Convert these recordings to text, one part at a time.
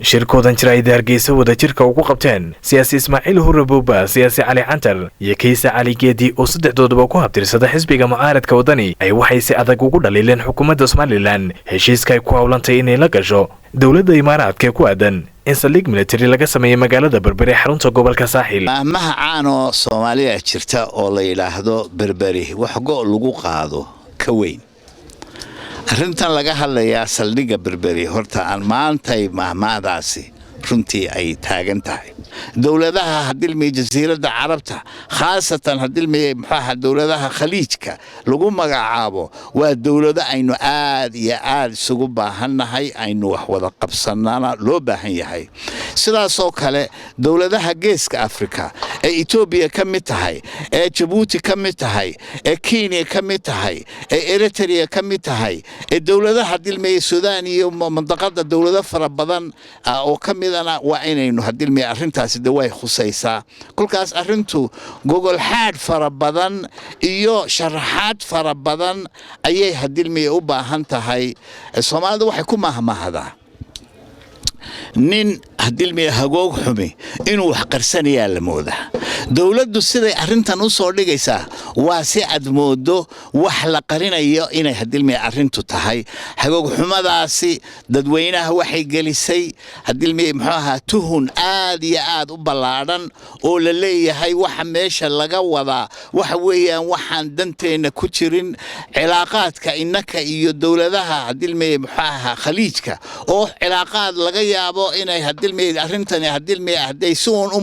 shirkoodan jira ay Hargeysa wada jirka ugu qabteen siyaasi Ismaaciil Hurre Buuba, siyaasi Cali Cantar iyo Kaysa Cali Geedi oo saddexdooduba ku habtirsada xisbiga mucaaradka wadani ay waxay si adag ugu dhaliileen xukuumadda Somaliland heshiiska ay ku hawlantay inay la gasho dawladda Imaaraadka ku aadan in saldhig military laga sameeyo magaalada Berberi xarunta gobolka Saaxil. Maha caano Soomaaliya jirta oo la yiraahdo Berberi wax go lagu qaado ka weyn arrintan laga hadlayaa saldhiga Berberi horta aan maantay mahmaadaasi runtii ay taagan tahay dawladaha hadilmay jasiiradda Carabta khaasatan hadilmay maxaa dawladaha Khaliijka lagu magacaabo waa dawlado aynu aad iyo aad isugu baahanahay aynu wax wada qabsanana loo baahan yahay sidaas oo kale dawladaha Geeska Afrika ee Ethiopia ka mid tahay ee Djibouti ka mid tahay ee Kenya ka mid tahay ee Eritrea ka mid tahay ee dawladaha hadilmay Suudaan iyo mandaqada dawlado fara badan oo ka mid ah waa inaynu hadilmay arrintaasi way khusaysaa kulkaas arrintu Google xaad fara badan iyo sharaxaad fara badan ayay hadilmay u baahan tahay Soomaalidu waxay ku mahmahada nin hadilmay hagoog xumi inuu wax qarsanayaa la moodaa dawladdu siday arrintan u soo dhigaysaa waa si aad moodo wax la qarinayo inay hadilmay arrintu tahay hagoog xumadaasi dadweynaha waxay gelisay hadilmay maxaa tuhun aad iyo aad u ballaaran oo la leeyahay waxa meesha laga wadaa waxa weeyaan waxaan danteena ku jirin cilaaqaadka innaka iyo dawladaha hadilmay maxaa Khaliijka oo cilaaqaad laga yaabo inay hadilmay arrintan hadilmay haday suun u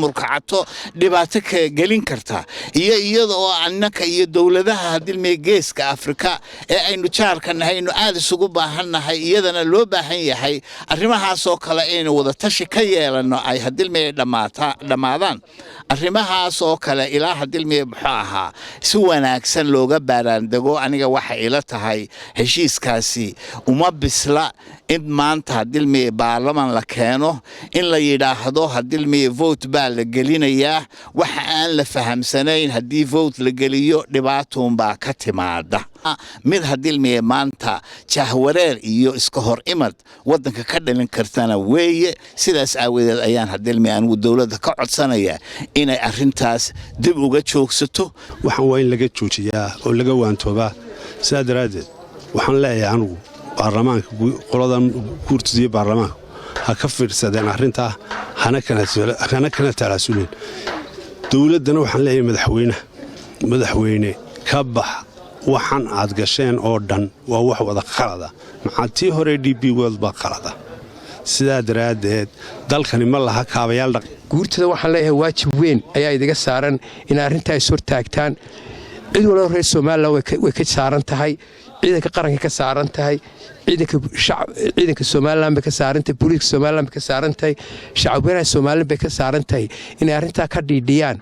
murkacato dhibaato ka gelin karta iyo iyadoo annaka iyo dawladaha hadilmay Geeska Afrika ee aynu jaarkanahay aad isugu baahanahay iyadana loo baahan yahay arrimahaas oo kale inay wada tashi ka yeelano ay hadilmay dhamaadaan arrimahaas oo kale ilaa hadilmay maxaa si wanaagsan looga baaraandago aniga waxa ila tahay heshiiskaasi uma bisla in maanta hadilmay baarlamaan la keeno in la yiraahdo hadilmay vote baa la gelinayaa waxa aan la fahamsanayn hadii vote la geliyo dhibaatoon baa ka timaada mid hadilmay maanta jahwareer iyo iska hor imad wadanka ka dhalin kartana weeye sidaas aawadeed ayaan hadilmay anigu dawladda ka codsanaya inay arrintaas dib uga joogsato waxaan waa in laga joojiyaa oo laga waantooba saadaradeed waxaan leeyahay anigu baarlamaanka qoladan guurtida baarlamaanka ha ka fiirsadeen arrinta hana kana talaasulin dawladana waxaan leeyahay madaxweyne ka bax waxaan aad gasheen oo dhan waa wax wada qalada maxaatii hore DP World ba qalada sidaa daraadeed dalkani ma laha kaabayaal dhaq guurtada waxaan leeyahay waajib weyn ayaa idiga saaran in arrintaas soo taagtaan cid walba reer Soomaaliland way ka saaran tahay ciidanka qaranka ka saaran tahay ciidanka Soomaaliland ka saaran tahay booliska Soomaaliland ka saaran tahay shacabweynaha Soomaaliland ka saaran tahay in arrinta ka dhiidhiyaan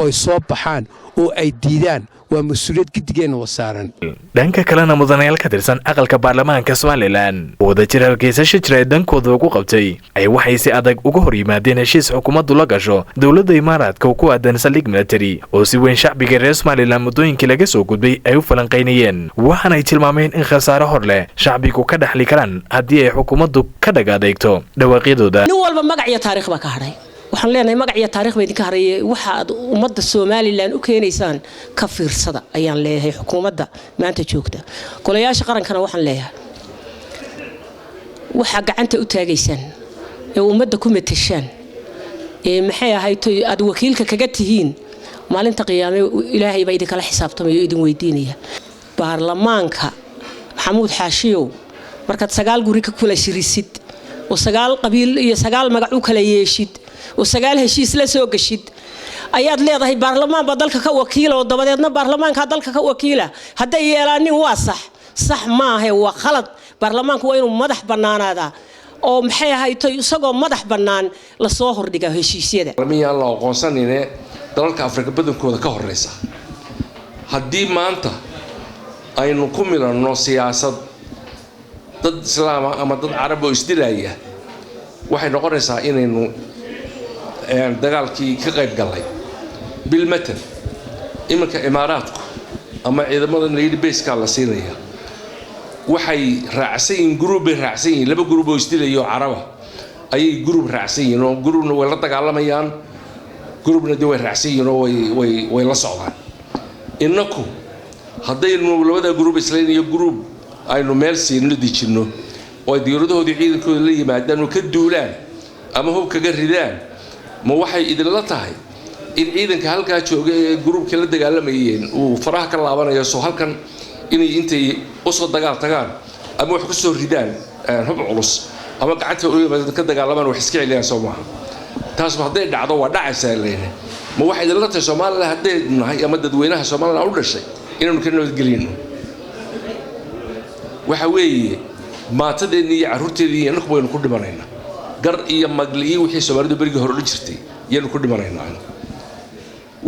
oo soo baxaan oo ay diidaan waa mas'uuliyad gidigeen oo saaran dhanka kalena mudanayaal ka tirsan aqalka baarlamaanka Somaliland wada jir Hargeysa shijray dankooda ugu qabtay ay waxay si adag uga hor yimaadeen heshiis xukuumaddu la gasho dawladda Imaaraadka ku aadan saldhig military oo si weyn shacbiga reer Somaliland mudooyinkii laga soo gudbay ay u falanqeynayeen waxaana ay tilmaameen in khasaare hor leh shacbigu ka dhaxli karaan haddii ay xukuumaddu ka dhagaadayto dhawaaqyadooda nin walba magac iyo taariikh ba ka haray waxaan leenahay magac iyo taariikh bay idinka hareeyay waxa aad ummadda Soomaaliland u keenaysaan ka fiirsada ayaan leeyahay xukuumadda maanta joogta golayaasha qarankana waxaan leeyahay waxa gacanta u taagaysan ee ummadda ku metashaan ee maxay ahayd aad wakiilka kaga tihiin maalinta qiyaamay Ilaahay baa idin kala xisaabtamayo idin weydiinaya baarlamaanka Maxamuud Xaashiyow markaad 9 guri ka kula shirisid oo 9 qabiil iyo 9 magac u kala yeeshid وسجال هشيس لا سوق الشد أياد ليه ضهي برلمان بدلك كوكيلة وضبطنا برلمان كدلك كوكيلة هذا يلاني واصح صح ما هو خلط برلمان كوينه مدح بنان هذا أو محي هاي تيسقى مدح بنان للصهر دقة هشيس يده. رمي الله قنصني نه دلك أفريقيا بدون كذا كهر رئيسة هدي ما أنت أي نكمل إنه سياسة ضد إسلام أما ضد عرب وإسرائيل واحد نقرصها إنه dagaalkii ka qayb galay bil matan imanka Imaaraadku ama ciidamada Navy base ka la siinaya waxay raacsan group laba group oo isdilayo Caraba ayay group raacsan yihiin oo groupna way la dagaalamayaan groupna way raacsan yihiin oo way la socdaan innaku haddaynu labada group islayn iyo group aynu meel siino dijino oo diyaaradoodii ciidankooda la yimaadaan oo ka duulaan ama hub kaga ridaan ma waxay idinla tahay in ciidanka halkaa jooga ee groupka la dagaalamayeen uu faraha ka laabanayo soo halkan inay intay u soo dagaal tagaan ama wax ku soo ridaan hub culus ama gacanta u yimaadaan ka dagaalamaan wax iska celiyaan Soomaaliya taas ma hadday dhacdo waa dhacaysaa leeyahay ma waxay idinla tahay Soomaaliya hadday nahay ama dadweynaha Soomaaliya u dhashay inaynu ka nabadgelino waxa weeye maatadeena iyo caruurteedii innaku waynu ku dhimanaynaa gar iyo magli iyo wixii Soomaalidu bariga hore u jirtay yaynu ku dhimanaynaa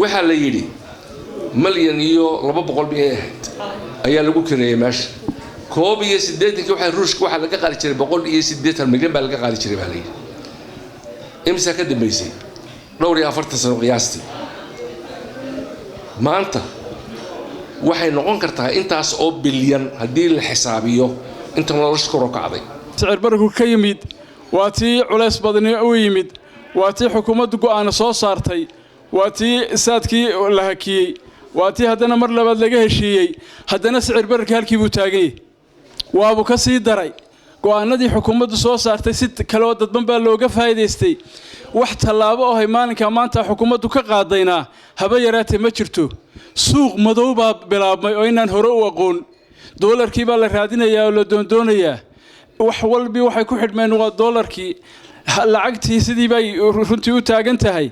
waxa la yiri milyan iyo 200 ayaa lagu kireeyay meesha koob iyo 80 waxa ruushka waxa laga qaali jiray 180 milyan baa laga qaali jiray baa la yiri imsa ka dambeysay dhowr iyo 40 sano qiyaastii maanta waxay noqon kartaa intaas oo bilyan haddii la xisaabiyo inta nolosha kor u kacday sicir barku ka yimid waa tii culays badani u yimid waa tii xukuumaddu go'aan soo saartay waa tii saadkii la hakiyay waa tii haddana mar labaad laga heshiiyey haddana sicir barka halkii buu taagan yahay waabu ka sii daray go'aanadii xukuumaddu soo saartay si kale oo dadban baa looga faa'iideystay wax tallaabo oo maalinka maanta xukuumaddu ka qaadayna haba yaraatee ma jirto suuq madow baa bilaabmay oo inaan hore u aqoon doolarkii baa la raadinayaa oo la doondoonayaa wax walbi waxay ku xidhmeen waa doolarkii lacagtii sidii bay runtii u taagan tahay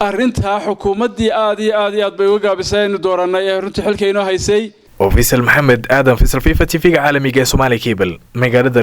arrinta xukuumaddii aad bay uga gaabisay inuu dooranay ee runtii xilka inoo haysay وفيصل محمد آدم فيصل فيفا تيفيق عالمي Somali Cable مقالة